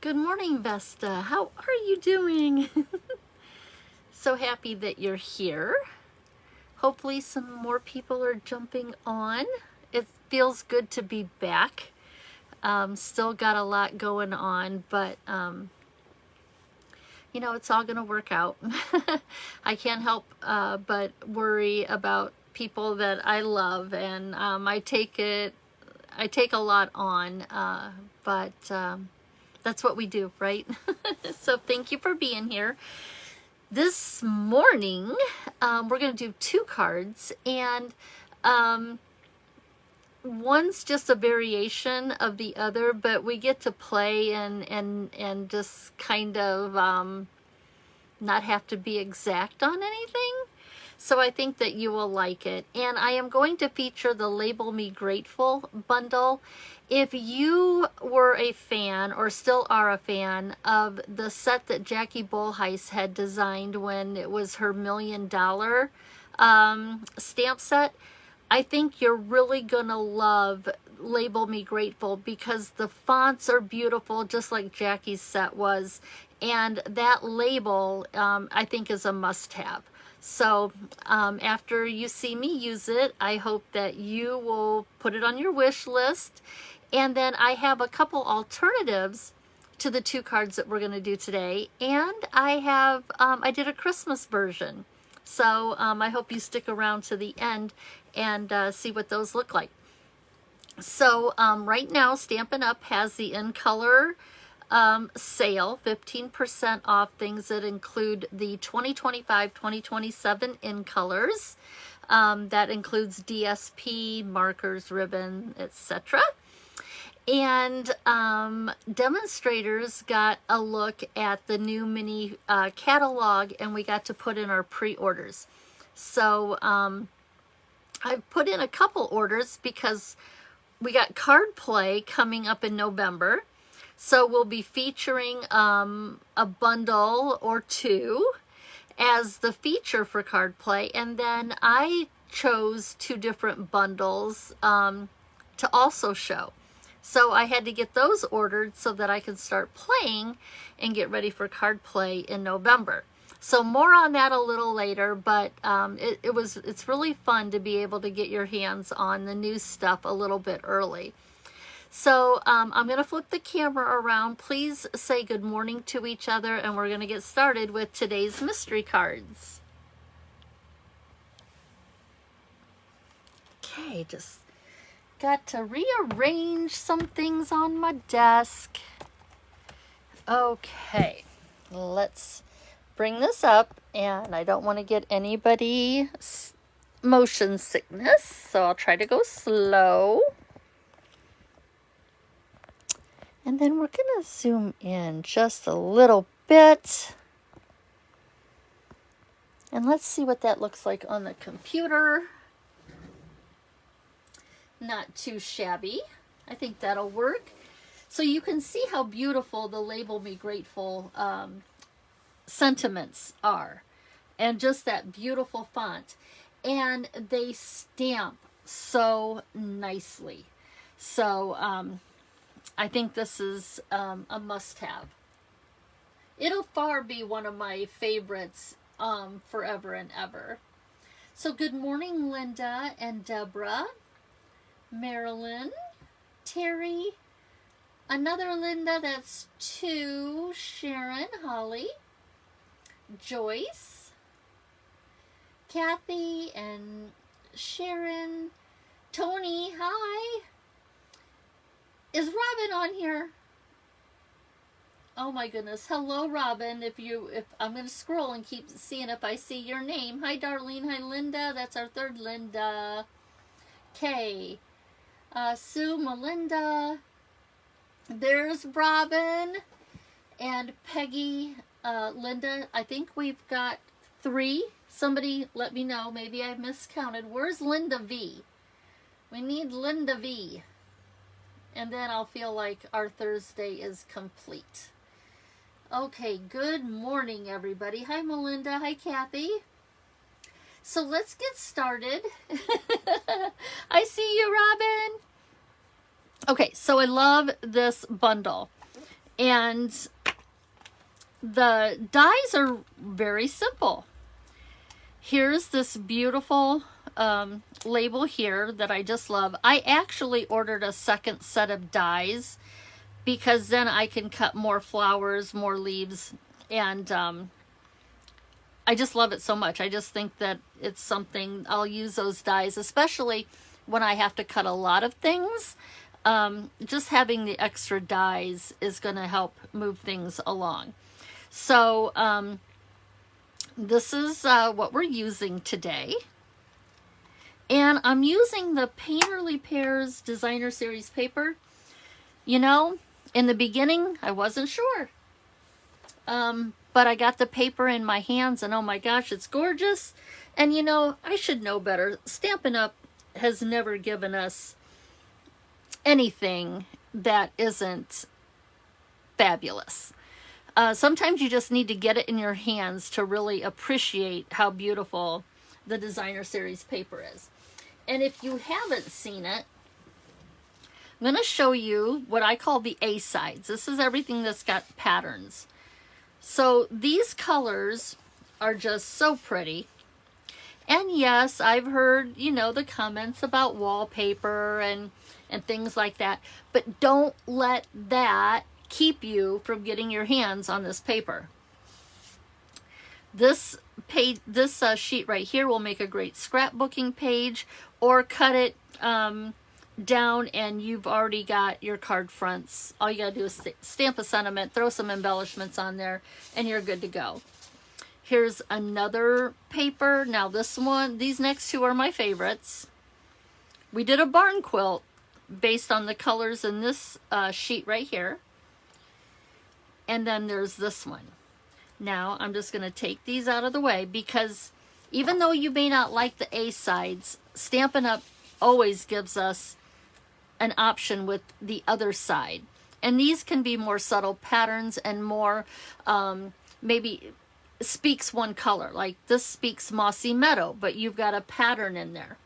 Good morning, Vesta. How are you doing? So happy that you're here. Hopefully some more people are jumping on. It feels good to be back. Still got a lot going on, but you know, it's all gonna work out. I can't help but worry about people that I love, and I take a lot on, but that's what we do, right? So thank you for being here. This morning, we're going to do 2 cards, and one's just a variation of the other, but we get to play and just kind of not have to be exact on anything. So I think that you will like it. And I am going to feature the Label Me Grateful bundle. If you were a fan or still are a fan of the set that Jackie Bolheis had designed when it was her $1 million stamp set, I think you're really gonna love Label Me Grateful because the fonts are beautiful, just like Jackie's set was. And that label, I think, is a must-have. So after you see me use it, I hope that you will put it on your wish list. And then I have a couple alternatives to the 2 cards that we're going to do today. And I have, I did a Christmas version. So I hope you stick around to the end and see what those look like. So right now, Stampin' Up! Has the In Color sale, 15% off things that include the 2025-2027 in colors. That includes DSP, markers, ribbon, etc. And demonstrators got a look at the new mini catalog, and we got to put in our pre-orders. So I've put in a couple orders because we got card play coming up in November. So we'll be featuring a bundle or 2 as the feature for card play. And then I chose 2 different bundles to also show. So I had to get those ordered so that I could start playing and get ready for card play in November. So more on that a little later, but it's really fun to be able to get your hands on the new stuff a little bit early. So I'm going to flip the camera around. Please say good morning to each other, and we're going to get started with today's mystery cards. Okay, just got to rearrange some things on my desk. Okay, let's bring this up, and I don't want to get anybody motion sickness, so I'll try to go slow. And then we're going to zoom in just a little bit. And let's see what that looks like on the computer. Not too shabby. I think that'll work. So you can see how beautiful the Label Me Grateful sentiments are. And just that beautiful font. And they stamp so nicely. So, I think this is a must-have. It'll far be one of my favorites forever and ever. So good morning, Linda and Deborah, Marilyn, Terry, another Linda, that's 2, Sharon, Holly, Joyce, Kathy, and Sharon, Tony, hi. Is Robin on here? Oh my goodness. Hello, Robin. If I'm going to scroll and keep seeing if I see your name. Hi, Darlene. Hi, Linda. That's our 3rd Linda. Kay. Sue, Melinda. There's Robin. And Peggy, Linda. I think we've got 3. Somebody let me know. Maybe I miscounted. Where's Linda V? We need Linda V. And then I'll feel like our Thursday is complete. Okay, good morning, everybody. Hi, Melinda. Hi, Kathy. So let's get started. I see you, Robin. Okay, so I love this bundle. And the dies are very simple. Here's this beautiful label here that I just love. I actually ordered a second set of dies because then I can cut more flowers, more leaves, and I just love it so much. I just think that it's something, I'll use those dies, especially when I have to cut a lot of things. Just having the extra dies is going to help move things along. So this is what we're using today. And I'm using the Painterly Pears Designer Series paper. You know, in the beginning, I wasn't sure. But I got the paper in my hands and oh my gosh, it's gorgeous. And you know, I should know better. Stampin' Up! Has never given us anything that isn't fabulous. Sometimes you just need to get it in your hands to really appreciate how beautiful the Designer Series paper is. And if you haven't seen it, I'm going to show you what I call the A sides. This is everything that's got patterns. So these colors are just so pretty. And yes, I've heard, you know, the comments about wallpaper and things like that. But don't let that keep you from getting your hands on this paper. This page, this sheet right here will make a great scrapbooking page, or cut it down and you've already got your card fronts. All you gotta do is stamp a sentiment, throw some embellishments on there, and you're good to go. Here's another paper. Now this one, these next two are my favorites. We did a barn quilt based on the colors in this sheet right here. And then there's this one. Now I'm just gonna take these out of the way because even though you may not like the A sides, Stampin' Up! Always gives us an option with the other side. And these can be more subtle patterns and more maybe speaks one color. Like this speaks Mossy Meadow, but you've got a pattern in there.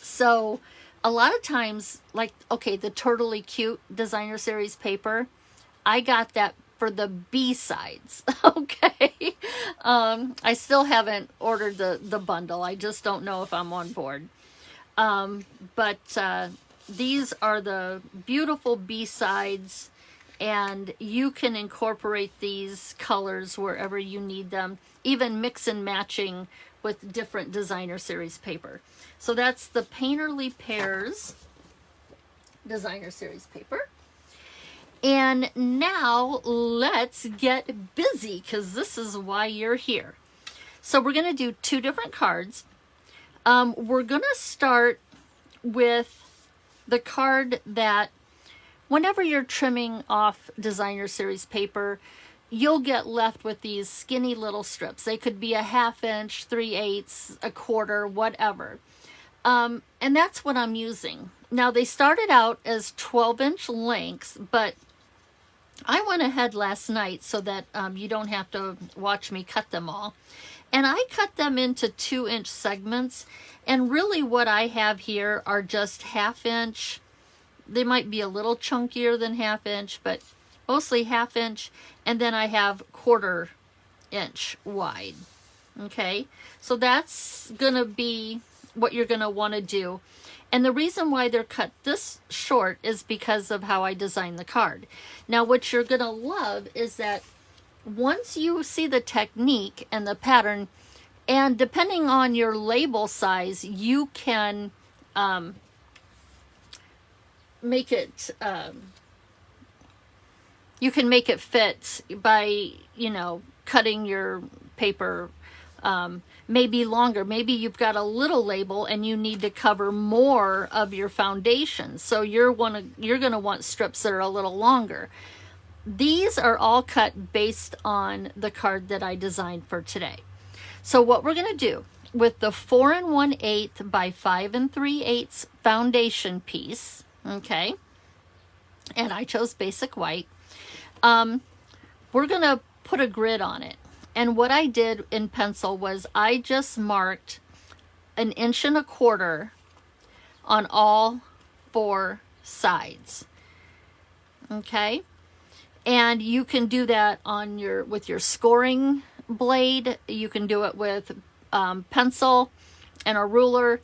So a lot of times, like, okay, the Turtley Cute Designer Series paper, I got that for the B sides. Okay. I still haven't ordered the bundle. I just don't know if I'm on board. But these are the beautiful B-sides, and you can incorporate these colors wherever you need them, even mix and matching with different Designer Series paper. So that's the Painterly Pears Designer Series paper. And now let's get busy, because this is why you're here. So we're going to do two different cards. We're going to start with the card that whenever you're trimming off Designer Series paper, you'll get left with these skinny little strips. They could be a 1/2 inch, 3/8, a quarter, whatever. And that's what I'm using. Now they started out as 12-inch lengths, but I went ahead last night so that you don't have to watch me cut them all. And I cut them into 2-inch segments. And really what I have here are just 1/2 inch. They might be a little chunkier than 1/2 inch, but mostly 1/2 inch. And then I have 1/4 inch wide. Okay, so that's going to be what you're going to want to do. And the reason why they're cut this short is because of how I designed the card. Now what you're going to love is that once you see the technique and the pattern, and depending on your label size, you can make it fit by, you know, cutting your paper maybe longer. Maybe you've got a little label and you need to cover more of your foundation, so you're going to want strips that are a little longer. These are all cut based on the card that I designed for today. So what we're going to do with the 4 1/8 by 5 3/8 foundation piece, okay, and I chose basic white, we're going to put a grid on it. And what I did in pencil was I just marked 1 1/4 inch on all 4 sides. Okay. And you can do that on with your scoring blade. You can do it with pencil and a ruler.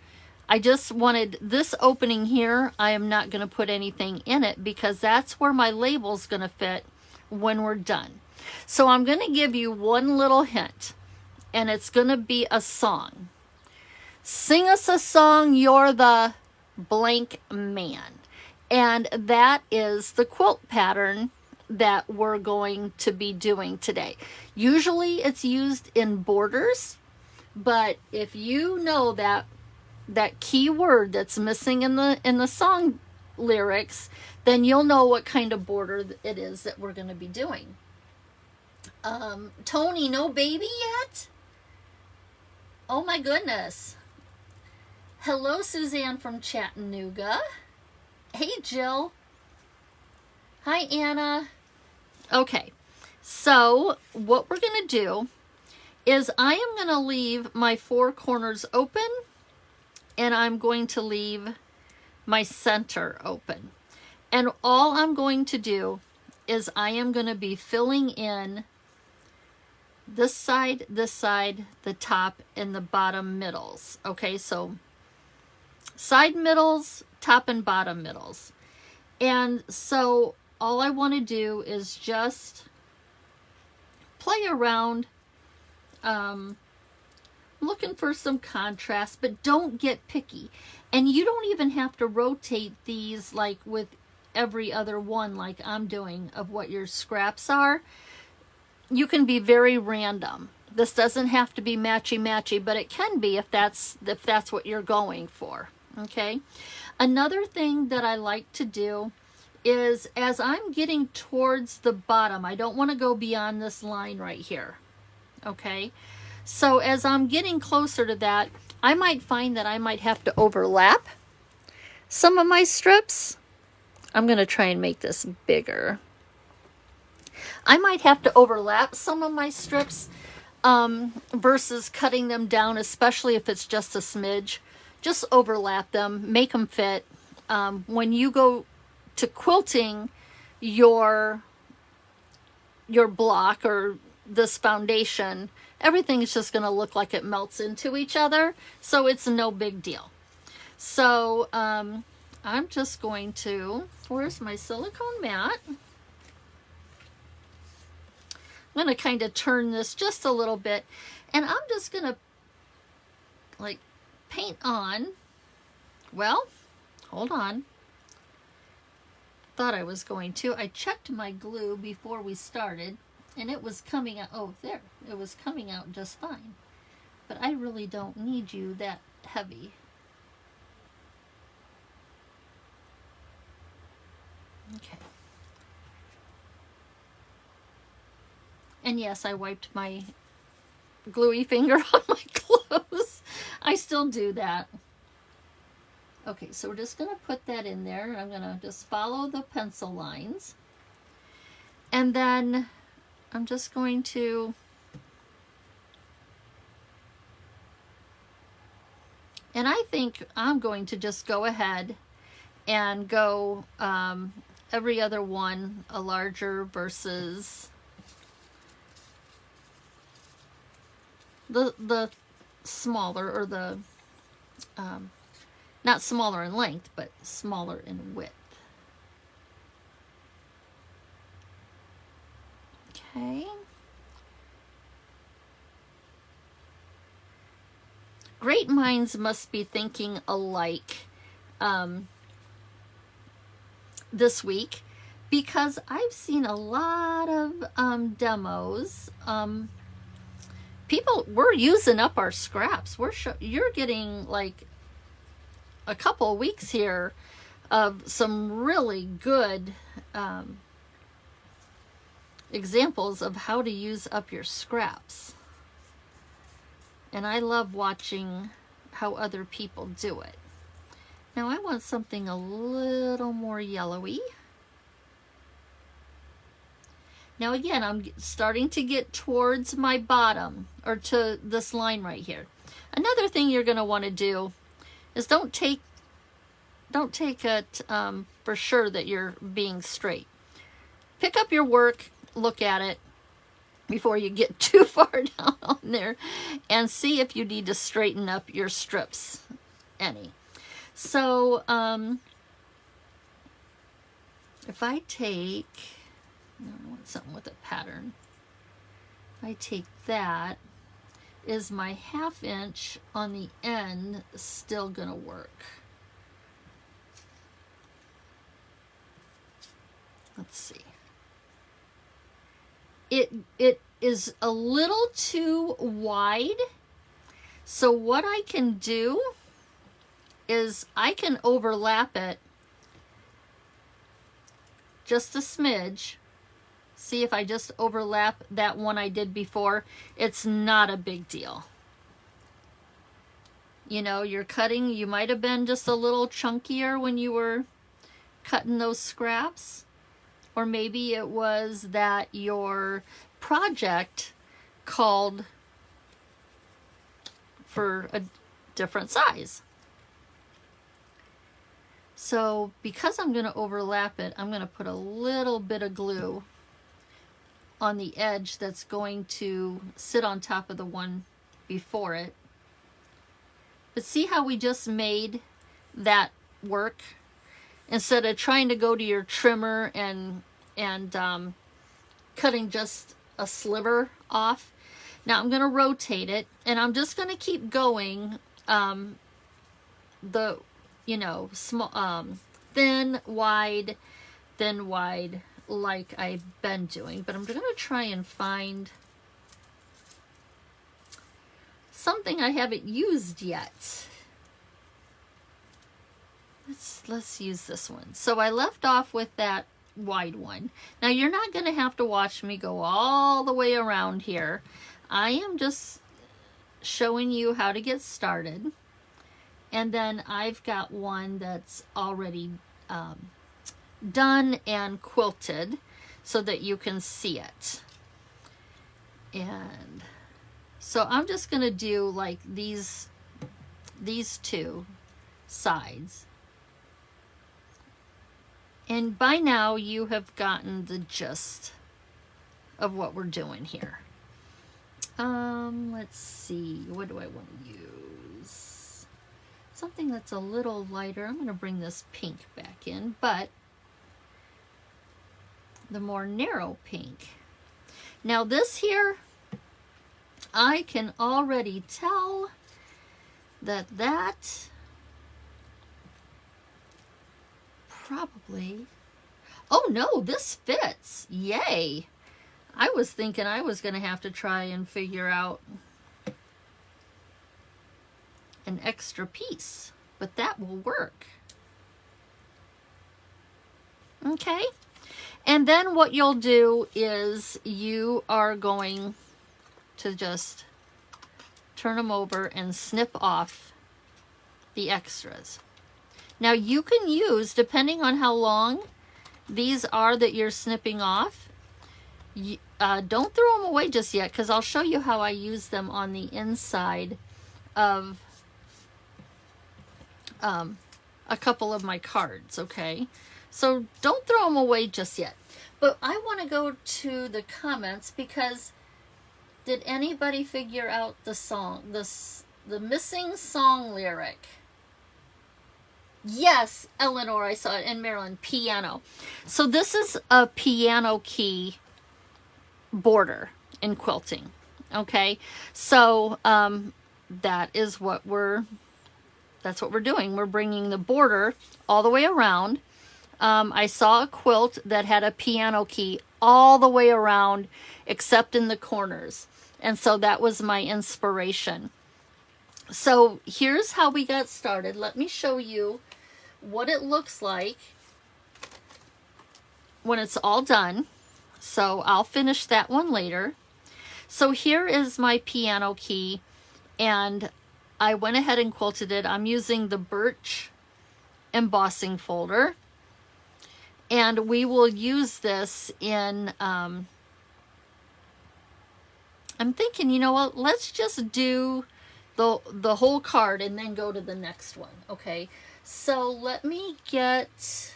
I just wanted this opening here. I am not going to put anything in it because that's where my label's going to fit when we're done. So I'm going to give you one little hint, and it's going to be a song. Sing us a song, you're the blank man. And that is the quilt pattern that we're going to be doing today. Usually it's used in borders, but if you know that key word that's missing in the song lyrics, then you'll know what kind of border it is that we're going to be doing. Tony, no baby yet? Oh my goodness. Hello, Suzanne from Chattanooga. Hey, Jill. Hi, Anna. Okay, so what we're going to do is I am going to leave my 4 corners open, and I'm going to leave my center open. And all I'm going to do is I am going to be filling in this side, the top, and the bottom middles. Okay, so side middles, top and bottom middles. And so all I want to do is just play around, looking for some contrast, but don't get picky. And you don't even have to rotate these like with every other one like I'm doing of what your scraps are. You can be very random. This doesn't have to be matchy-matchy, but it can be if that's what you're going for. Okay. Another thing that I like to do is as I'm getting towards the bottom, I don't want to go beyond this line right here. Okay. So as I'm getting closer to that, I might find that I might have to overlap some of my strips. I'm going to try and make this bigger. I might have to overlap some of my strips versus cutting them down, especially if it's just a smidge. Just overlap them, make them fit. When you go to quilting your block or this foundation, everything is just going to look like it melts into each other, so it's no big deal. So I'm just going to, where's my silicone mat? I'm going to kind of turn this just a little bit, and I'm just going to like paint on. Well, hold on. Thought I was going to. I checked my glue before we started, and it was coming out. Oh, there. It was coming out just fine. But I really don't need you that heavy. Okay. And yes, I wiped my gluey finger on my clothes. I still do that. Okay, so we're just going to put that in there. I'm going to just follow the pencil lines. And then I'm just going to and I think I'm going to just go ahead and go every other one a larger versus the smaller, or the not smaller in length, but smaller in width. Okay. Great minds must be thinking alike this week, because I've seen a lot of demos. People, we're using up our scraps. You're getting like a couple of weeks here of some really good examples of how to use up your scraps. And I love watching how other people do it. Now I want something a little more yellowy. Now again, I'm starting to get towards my bottom, or to this line right here. Another thing you're going to want to do is don't take it for sure that you're being straight. pick up your work, look at it before you get too far down on there, and see if you need to straighten up your strips any. So if I take, I want something with a pattern. If I take that, is my 1/2 inch on the end still gonna work? Let's see. It is a little too wide. So what I can do is I can overlap it just a smidge. See if I just overlap that one I did before. It's not a big deal. You know, you're cutting, you might have been just a little chunkier when you were cutting those scraps. Or maybe it was that your project called for a different size. So because I'm going to overlap it, I'm going to put a little bit of glue on the edge that's going to sit on top of the one before it. But see how we just made that work? Instead of trying to go to your trimmer and cutting just a sliver off. Now I'm going to rotate it, and I'm just going to keep going the, you know, small, thin, wide, like I've been doing. But I'm going to try and find something I haven't used yet. Let's use this one. So I left off with that wide one. Now you're not going to have to watch me go all the way around here. I am just showing you how to get started. And then I've got one that's already done and quilted so that you can see it. And so I'm just going to do like these two sides. And by now you have gotten the gist of what we're doing here. Let's see, what do I want to use? Something that's a little lighter. I'm going to bring this pink back in, but the more narrow pink. Now this here, I can already tell that probably, oh no, this fits. Yay. I was thinking I was going to have to try and figure out an extra piece, but that will work. Okay. And then what you'll do is you are going to just turn them over and snip off the extras. Now you can use, depending on how long these are that you're snipping off, don't throw them away just yet, because I'll show you how I use them on the inside of a couple of my cards, okay? So don't throw them away just yet. But I want to go to the comments, because did anybody figure out the song, the missing song lyric? Yes, Eleanor, I saw it, in Maryland, piano. So this is a piano key border in quilting, okay? So that is what that's what we're doing. We're bringing the border all the way around. I saw a quilt that had a piano key all the way around except in the corners. And so that was my inspiration. So here's how we got started. Let me show you what it looks like when it's all done. So I'll finish that one later. So here is my piano key, and I went ahead and quilted it. I'm using the Birch Embossing Folder, and we will use this in, I'm thinking, you know what, let's just do the whole card and then go to the next one, okay? So let me get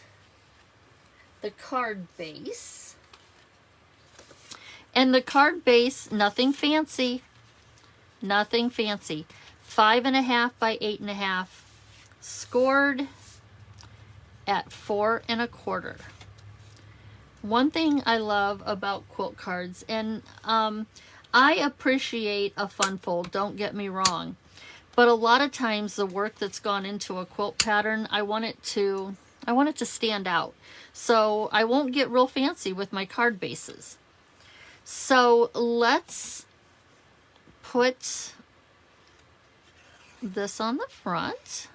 the card base. And the card base, nothing fancy, nothing fancy. 5.5 by 8.5, scored at 4.25. One thing I love about quilt cards, and I appreciate a fun fold, don't get me wrong, but a lot of times the work that's gone into a quilt pattern, I want it to stand out. So I won't get real fancy with my card bases. So let's put this on the front.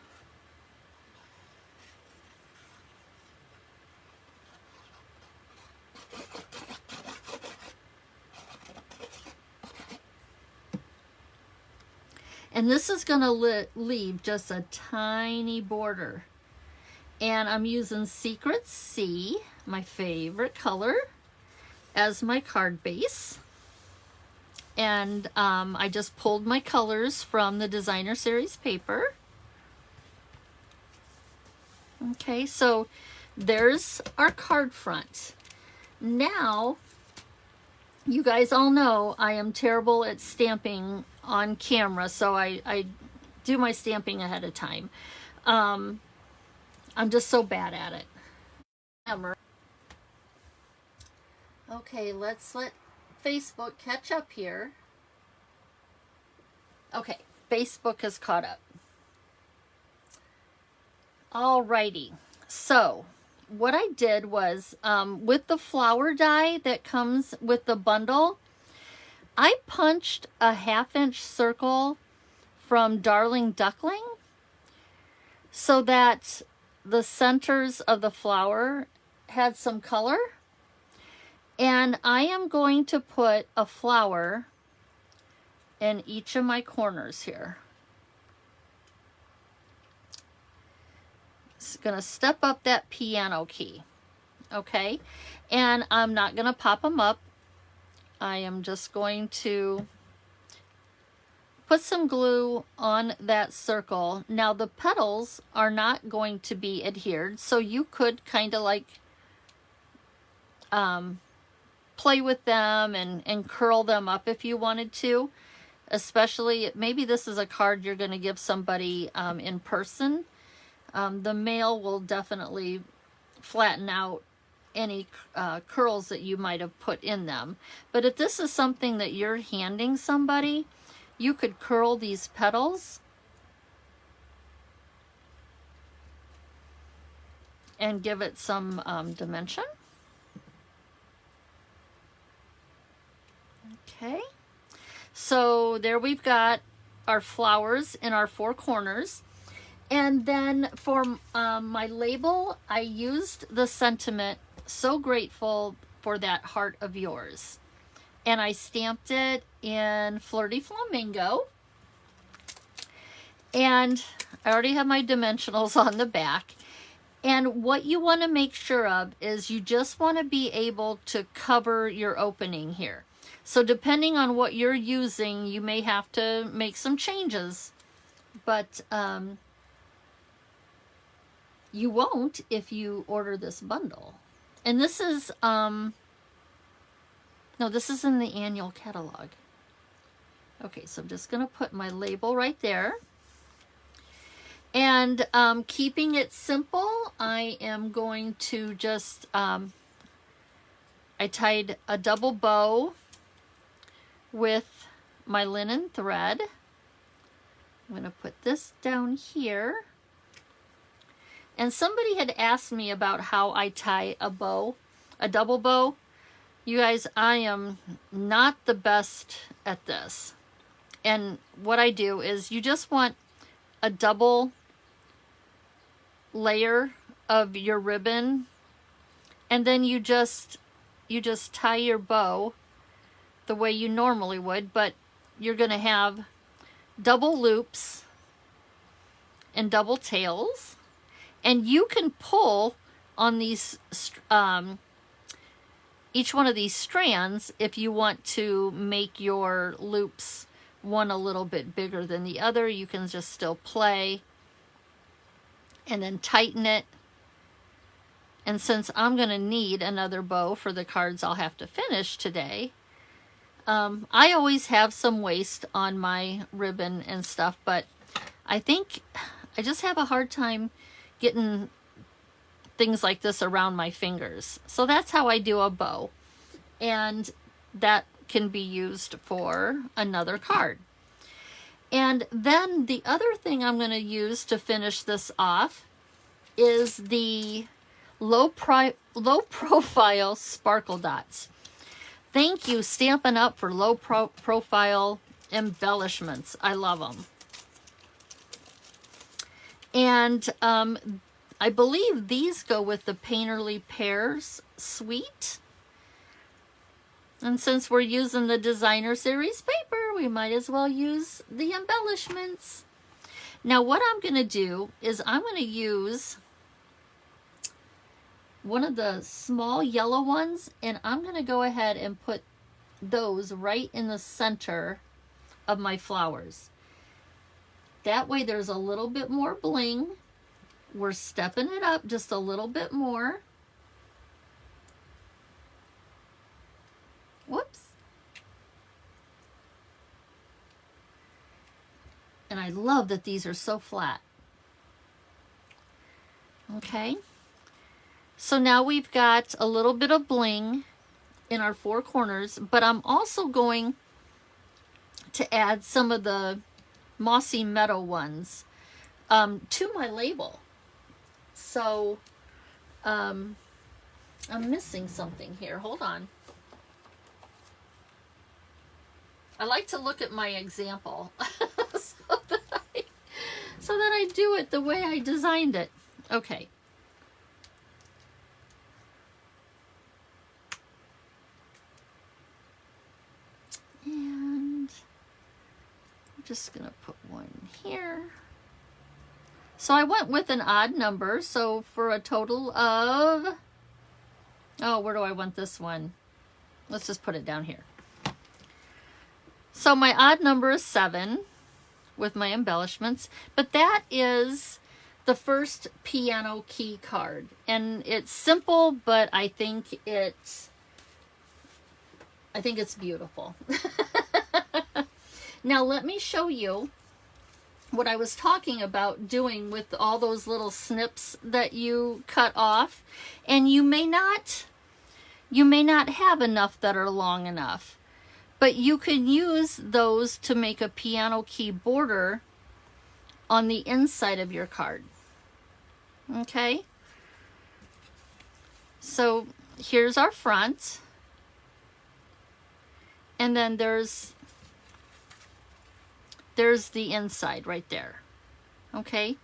And this is going to leave just a tiny border. And I'm using Secret C, my favorite color, as my card base. And I just pulled my colors from the Designer Series paper. Okay, so there's our card front. Now, you guys all know I am terrible at stamping on camera, so I do my stamping ahead of time. I'm just so bad at it. Okay, let's let Facebook catch up here. Okay, Facebook has caught up. Alrighty, so what I did was, with the flower die that comes with the bundle, I punched a 1/2-inch circle from Darling Duckling so that the centers of the flower had some color. And I am going to put a flower in each of my corners here. It's going to step up that piano key. Okay? And I'm not going to pop them up. I am just going to put some glue on that circle. Now the petals are not going to be adhered, so you could kind of like play with them and curl them up if you wanted to. Especially, maybe this is a card you're going to give somebody in person. The mail will definitely flatten out any curls that you might have put in them. But if this is something that you're handing somebody, you could curl these petals and give it some dimension. Okay, so there we've got our flowers in our 4 corners. And then for my label, I used the sentiment, "So grateful for that heart of yours." And I stamped it in Flirty Flamingo. And I already have my dimensionals on the back. And what you want to make sure of is you just want to be able to cover your opening here. So depending on what you're using, you may have to make some changes. But you won't if you order this bundle. And this is, no, this is in the annual catalog. Okay, so I'm just going to put my label right there. And keeping it simple, I am going to just, I tied a double bow with my linen thread. I'm going to put this down here. And somebody had asked me about how I tie a bow, a double bow. You guys, I am not the best at this. And what I do is you just want a double layer of your ribbon, and then you just tie your bow the way you normally would, but you're going to have double loops and double tails. And you can pull on these, each one of these strands if you want to make your loops one a little bit bigger than the other. You can just still play and then tighten it. And since I'm going to need another bow for the cards I'll have to finish today, I always have some waste on my ribbon and stuff, but I think I just have a hard time getting things like this around my fingers. So that's how I do a bow. And that can be used for another card. And then the other thing I'm going to use to finish this off is the low profile sparkle dots. Thank you, Stampin' Up, for low profile embellishments. I love them. And I believe these go with the Painterly Pears suite. And since we're using the Designer Series paper, we might as well use the embellishments. Now what I'm going to do is I'm going to use one of the small yellow ones, and I'm going to go ahead and put those right in the center of my flowers. That way there's a little bit more bling. We're stepping it up just a little bit more. Whoops. And I love that these are so flat. Okay. So now we've got a little bit of bling in our four corners, but I'm also going to add some of the Mossy Meadow ones to my label. So I'm missing something here. Hold on. I like to look at my example so that I do it the way I designed it. Okay. And I'm just going to put one here. So I went with an odd number, so for a total of, oh, where do I want this one? Let's just put it down here. So my odd number is 7 with my embellishments, but that is the first piano key card. And it's simple, but I think it's beautiful. Now let me show you what I was talking about doing with all those little snips that you cut off. And you may not have enough that are long enough. But you can use those to make a piano key border on the inside of your card. Okay? So here's our front. And then there's the inside right there. Okay?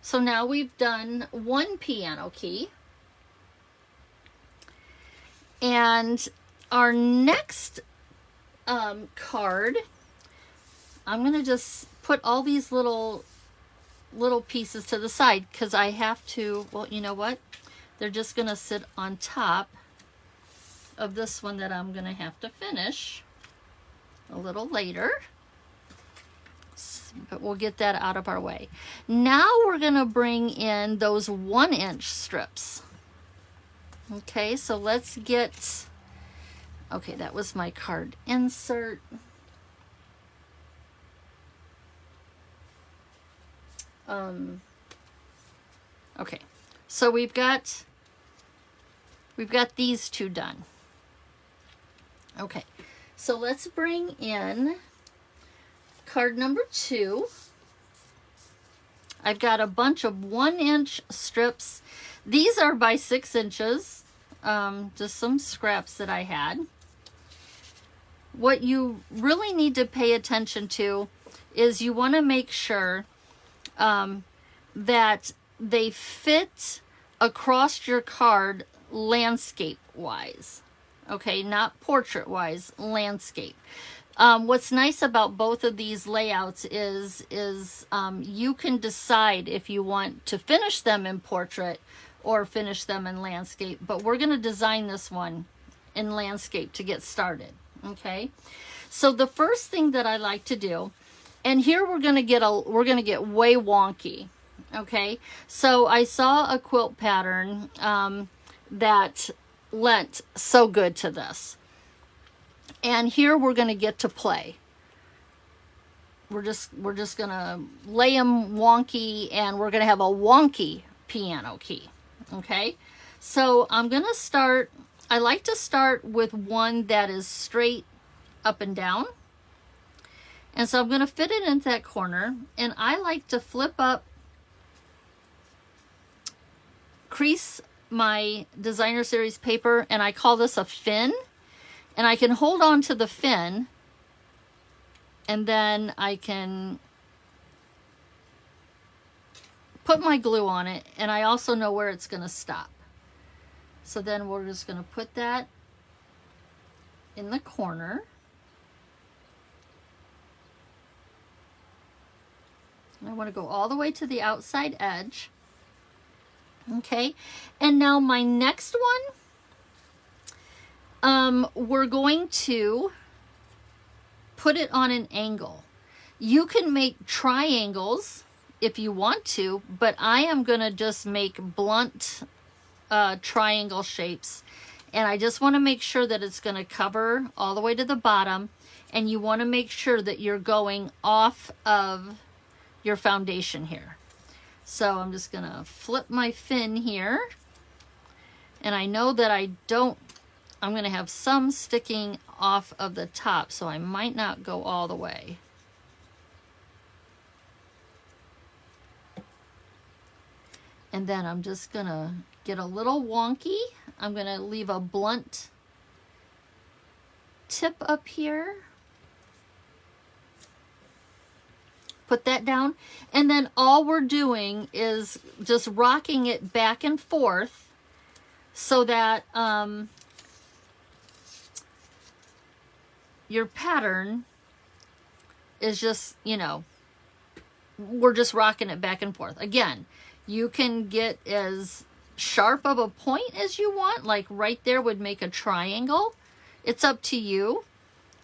So now we've done one piano key. And our next card, I'm going to just put all these little pieces to the side because I have to, well, you know what? They're just going to sit on top of this one that I'm going to have to finish a little later. But we'll get that out of our way. Now we're going to bring in those 1-inch strips. Okay, so let's get, okay, that was my card insert. Okay, so we've got these two done. Okay, so let's bring in card number 2. I've got a bunch of 1-inch strips. These are by 6 inches, just some scraps that I had. What you really need to pay attention to is you want to make sure that they fit across your card landscape-wise. Okay, not portrait-wise, landscape. What's nice about both of these layouts is you can decide if you want to finish them in portrait or finish them in landscape, but we're going to design this one in landscape to get started. Okay, so the first thing that I like to do, and here we're going to get way wonky. Okay, so I saw a quilt pattern that lent so good to this. And here we're going to get to play. We're just going to lay them wonky, and we're going to have a wonky piano key. Okay? So I'm going to start, I like to start with one that is straight up and down. And so I'm going to fit it into that corner, and I like to flip up, crease my designer series paper, and I call this a fin, and I can hold on to the fin, and then I can put my glue on it, and I also know where it's going to stop. So then we're just going to put that in the corner. And I want to go all the way to the outside edge. Okay, and now my next one, we're going to put it on an angle. You can make triangles if you want to, but I am going to just make blunt triangle shapes, and I just want to make sure that it's going to cover all the way to the bottom, and you want to make sure that you're going off of your foundation here. So I'm just going to flip my fin here, and I know that I'm going to have some sticking off of the top, so I might not go all the way. And then I'm just going to get a little wonky. I'm going to leave a blunt tip up here. Put that down. And then all we're doing is just rocking it back and forth so that your pattern is just, you know, we're just rocking it back and forth. Again, you can get as sharp of a point as you want, like right there would make a triangle. It's up to you.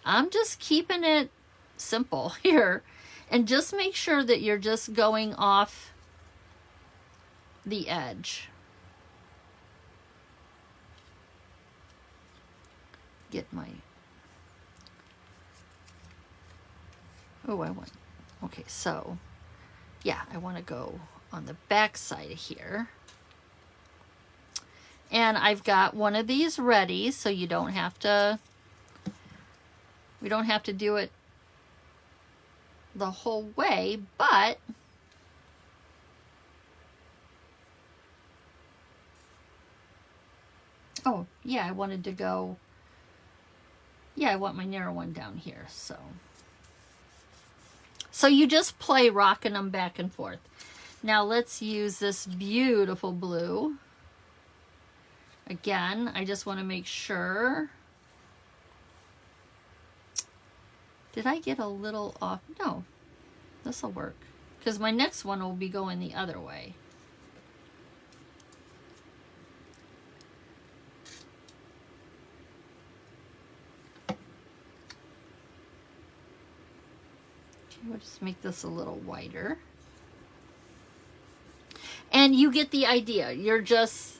I'm just keeping it simple here, and just make sure that you're just going off the edge. Get my, oh, I want, okay, so yeah, I want to go on the back side of here. And I've got one of these ready, so you don't have to, we don't have to do it the whole way, but oh yeah, I wanted to go, yeah, I want my narrow one down here. So you just play rocking them back and forth. Now let's use this beautiful blue. Again, I just want to make sure. Did I get a little off? No, this will work, because my next one will be going the other way. Okay, we'll just make this a little wider. And you get the idea. You're just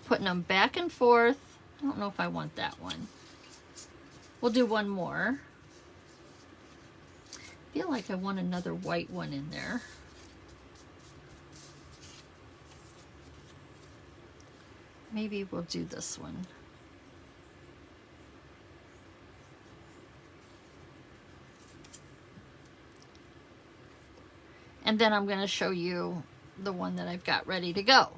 putting them back and forth. I don't know if I want that one. We'll do one more. I feel like I want another white one in there. Maybe we'll do this one. And then I'm going to show you the one that I've got ready to go.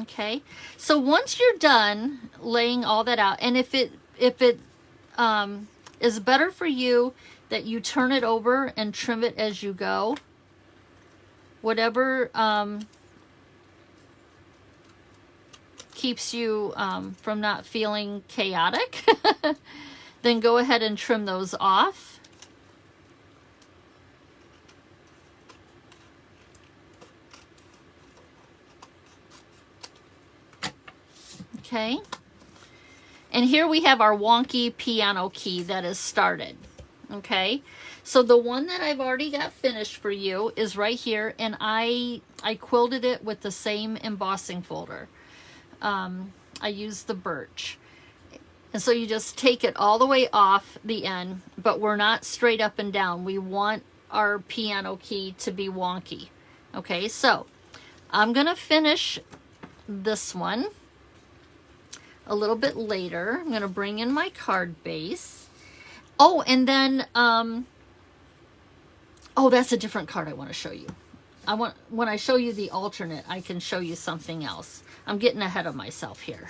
Okay, so once you're done laying all that out, and if it is better for you that you turn it over and trim it as you go, whatever keeps you from not feeling chaotic, then go ahead and trim those off. Okay, and here we have our wonky piano key that is started. Okay, So the one that I've already got finished for you is right here, and I quilted it with the same embossing folder. I used the birch. And so you just take it all the way off the end, but we're not straight up and down. We want our piano key to be wonky. Okay, so I'm gonna finish this one a little bit later. I'm gonna bring in my card base. Oh, and then, oh, that's a different card I want to show you. When I show you the alternate, I can show you something else. I'm getting ahead of myself here.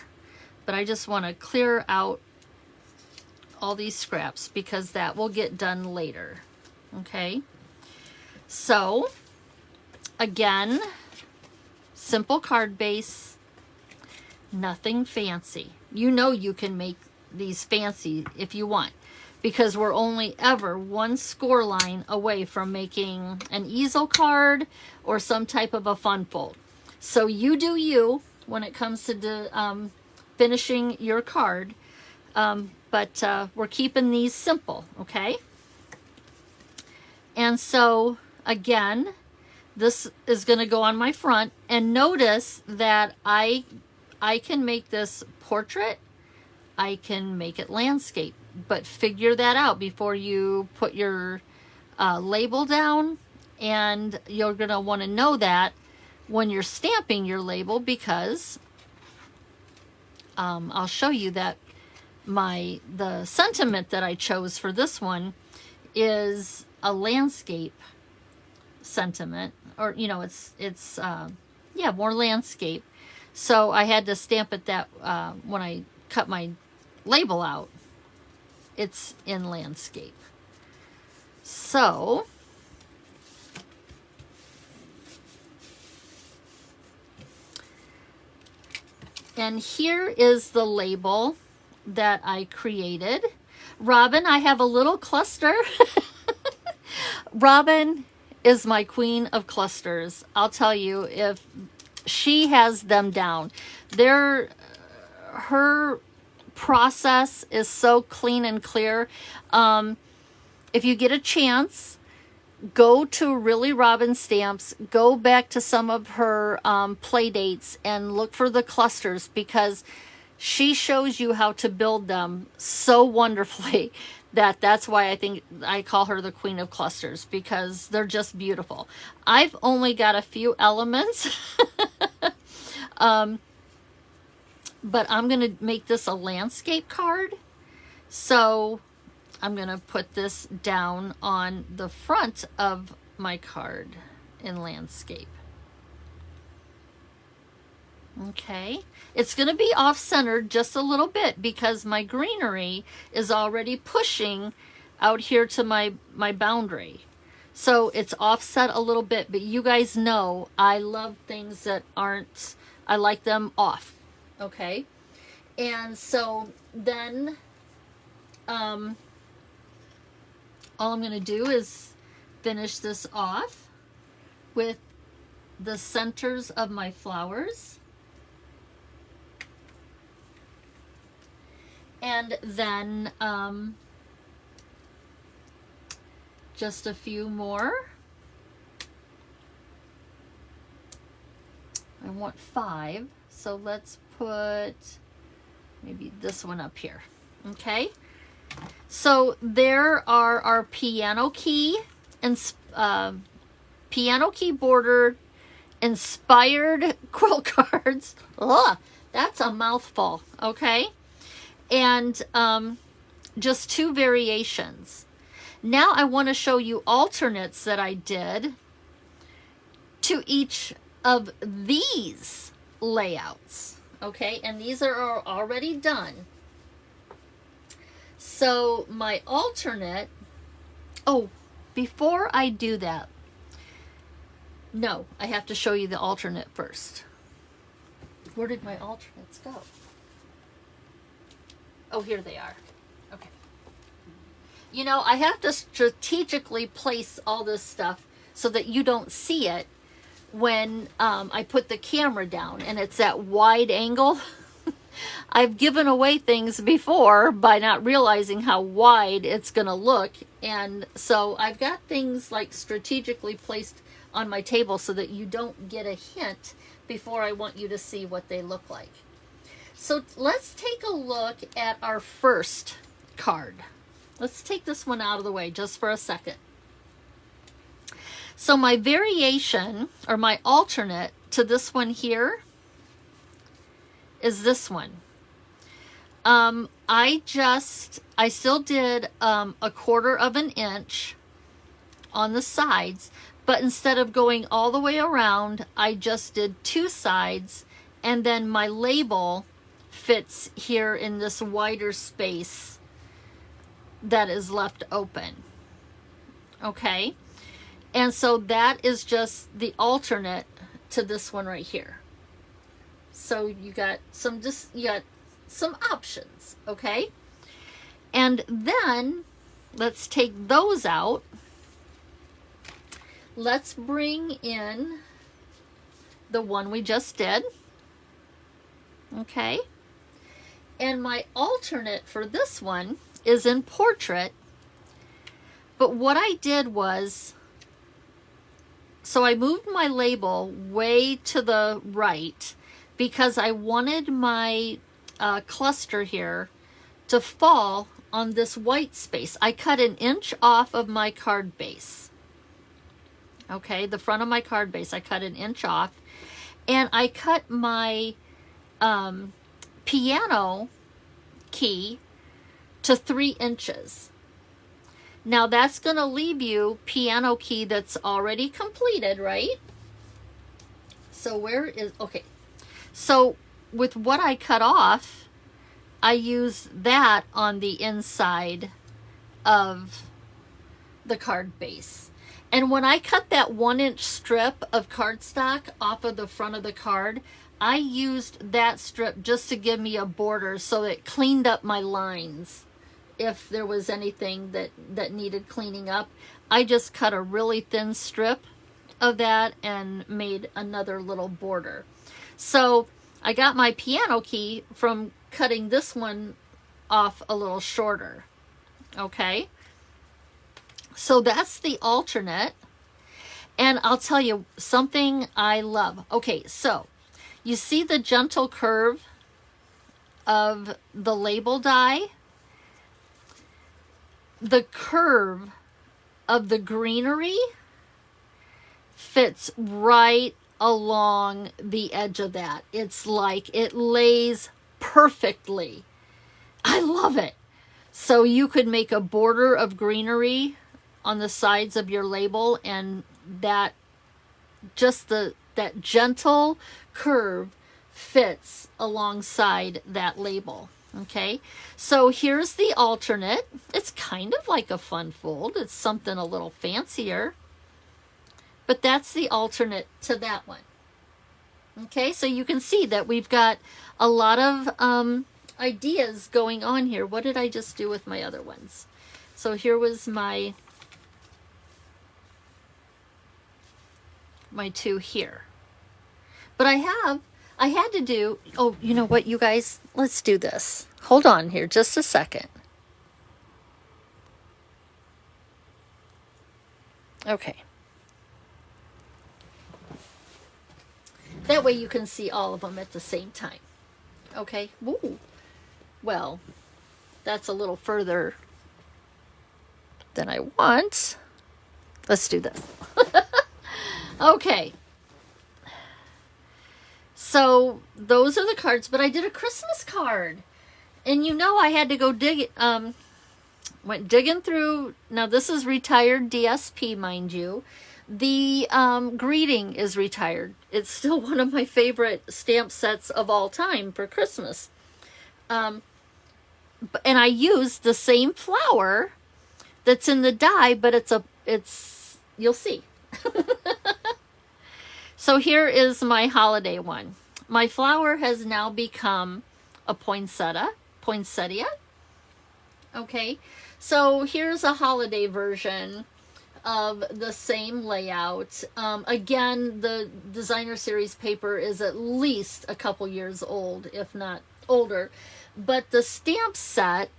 But I just want to clear out all these scraps because that will get done later. Okay. So, again, simple card base, nothing fancy. You know you can make these fancy if you want, because we're only ever one score line away from making an easel card or some type of a fun fold. So you do you when it comes to finishing your card, but we're keeping these simple, okay? And so again, this is going to go on my front, and notice that I can make this portrait, I can make it landscape, but figure that out before you put your label down, and you're going to want to know that when you're stamping your label, because I'll show you that the sentiment that I chose for this one is a landscape sentiment, or it's yeah, more landscape. So I had to stamp it that when I cut my label out, it's in landscape. So and here is the label that I created. Robin, I have a little cluster. Robin is my queen of clusters. I'll tell you, if she has them down. Her process is so clean and clear. If you get a chance, go to Really Robin Stamps, go back to some of her play dates and look for the clusters, because she shows you how to build them so wonderfully that's why I think I call her the queen of clusters, because they're just beautiful. I've only got a few elements, but I'm going to make this a landscape card. So I'm going to put this down on the front of my card in landscape. Okay, it's going to be off-centered just a little bit because my greenery is already pushing out here to my boundary. So it's offset a little bit, but you guys know I love things that aren't, I like them off. Okay, and so then all I'm going to do is finish this off with the centers of my flowers. And then just a few more. I want 5, so let's put maybe this one up here. Okay, so there are our piano key and piano key border inspired quilt cards. Ugh, that's a mouthful. Okay, and just 2 variations. Now I want to show you alternates that I did to each of these layouts. Okay, and these are already done. So my alternate, oh, before I do that, no, I have to show you the alternate first. Where did my alternates go? Oh, here they are. Okay. You know, I have to strategically place all this stuff so that you don't see it when I put the camera down and it's at wide angle. I've given away things before by not realizing how wide it's going to look. And so I've got things like strategically placed on my table so that you don't get a hint before I want you to see what they look like. So let's take a look at our first card. Let's take this one out of the way just for a second. So my variation, or my alternate to this one here, is this one. I still did a 1/4 of an inch on the sides, but instead of going all the way around, I just did 2 sides, and then my label fits here in this wider space that is left open. Okay, and so that is just the alternate to this one right here. So you got some options, okay? And then let's take those out. Let's bring in the one we just did. Okay? And my alternate for this one is in portrait. But what I did was, so I moved my label way to the right because I wanted my cluster here to fall on this white space. I cut 1 inch off of my card base. Okay, the front of my card base, I cut 1 inch off, and I cut my piano key to 3 inches. Now that's going to leave you piano key that's already completed, right? So where is, okay, so with what I cut off, I use that on the inside of the card base. And when I cut that 1 inch strip of cardstock off of the front of the card, I used that strip just to give me a border so it cleaned up my lines. If there was anything that needed cleaning up, I just cut a really thin strip of that and made another little border. So I got my piano key from cutting this one off a little shorter. Okay, so that's the alternate. And I'll tell you something I love. Okay, so you see the gentle curve of the label die? The curve of the greenery fits right along the edge of that. It's like it lays perfectly. I love it. So you could make a border of greenery on the sides of your label, and that gentle curve fits alongside that label. Okay, so here's the alternate. It's kind of like a fun fold. It's something a little fancier, but that's the alternate to that one. Okay, so you can see that we've got a lot of ideas going on here. What did I just do with my other ones? So here was my 2 here. But I had to do, oh, you know what, you guys, let's do this. Hold on here just a second. Okay. That way you can see all of them at the same time. Okay. Ooh. Well, that's a little further than I want. Let's do this. Okay. So those are the cards, but I did a Christmas card. And you know I had to go went digging through. Now this is retired DSP, mind you. The greeting is retired. It's still one of my favorite stamp sets of all time for Christmas. And I used the same flower that's in the die, but it's you'll see. So here is my holiday one. My flower has now become a poinsettia. Okay, so here's a holiday version of the same layout. Again, the designer series paper is at least a couple years old, if not older. But the stamp set,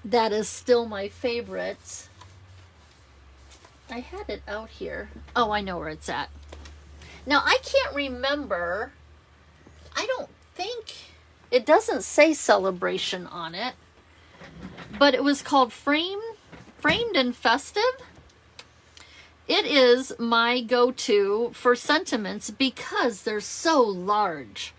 that is still my favorite. I had it out here. Oh, I know where it's at. Now, I can't remember. I don't think, it doesn't say Celebration on it, but it was called Framed and Festive. It is my go-to for sentiments because they're so large.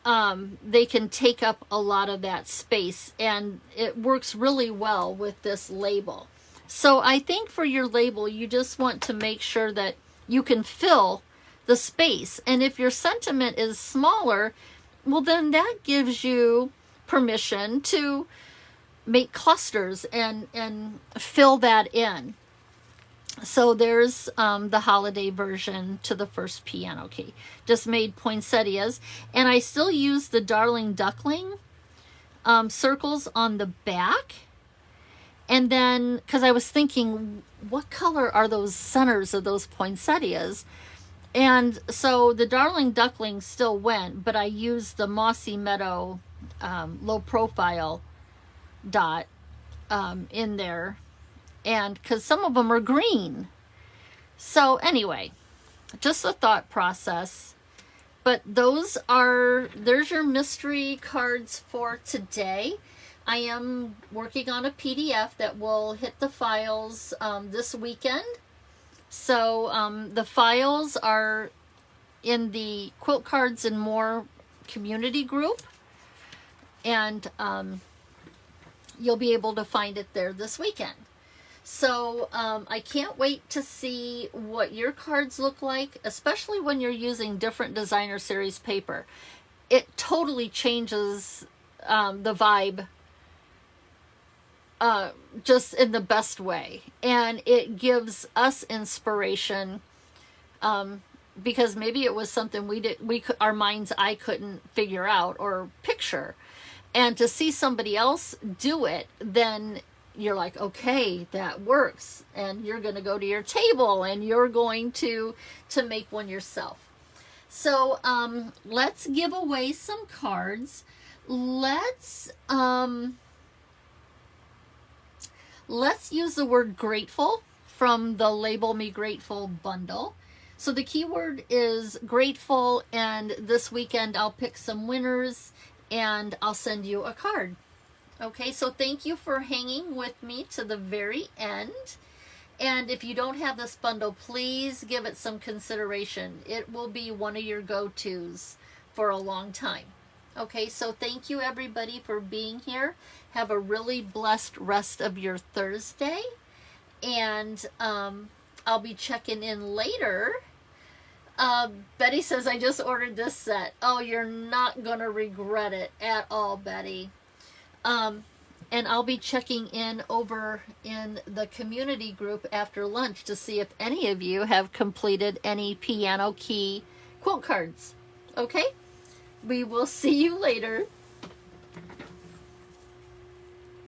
They can take up a lot of that space, and it works really well with this label. So I think for your label, you just want to make sure that you can fill the space. And if your sentiment is smaller, well, then that gives you permission to make clusters and fill that in. So there's the holiday version to the first piano key. Just made poinsettias. And I still use the Darling Duckling circles on the back. And then, because I was thinking, what color are those centers of those poinsettias? And so the Darling Duckling still went, but I used the Mossy Meadow low profile dot in there. And because some of them are green. So anyway, just a thought process. But there's your mystery cards for today. I am working on a PDF that will hit the files this weekend. So the files are in the Quilt Cards and More community group. And you'll be able to find it there this weekend. So I can't wait to see what your cards look like, especially when you're using different designer series paper. It totally changes the vibe just in the best way. And it gives us inspiration because maybe it was something our mind's eye couldn't figure out or picture. And to see somebody else do it, then you're like, okay, that works. And you're going to go to your table and you're going to make one yourself. So let's give away some cards. Let's use the word grateful from the Label Me Grateful bundle. So the keyword is grateful, and this weekend I'll pick some winners and I'll send you a card. Okay, so thank you for hanging with me to the very end. And if you don't have this bundle, please give it some consideration. It will be one of your go-tos for a long time. Okay, so thank you everybody for being here. Have a really blessed rest of your Thursday. And I'll be checking in later. Betty says, I just ordered this set. Oh, you're not going to regret it at all, Betty. And I'll be checking in over in the community group after lunch to see if any of you have completed any piano key quilt cards. Okay? We will see you later.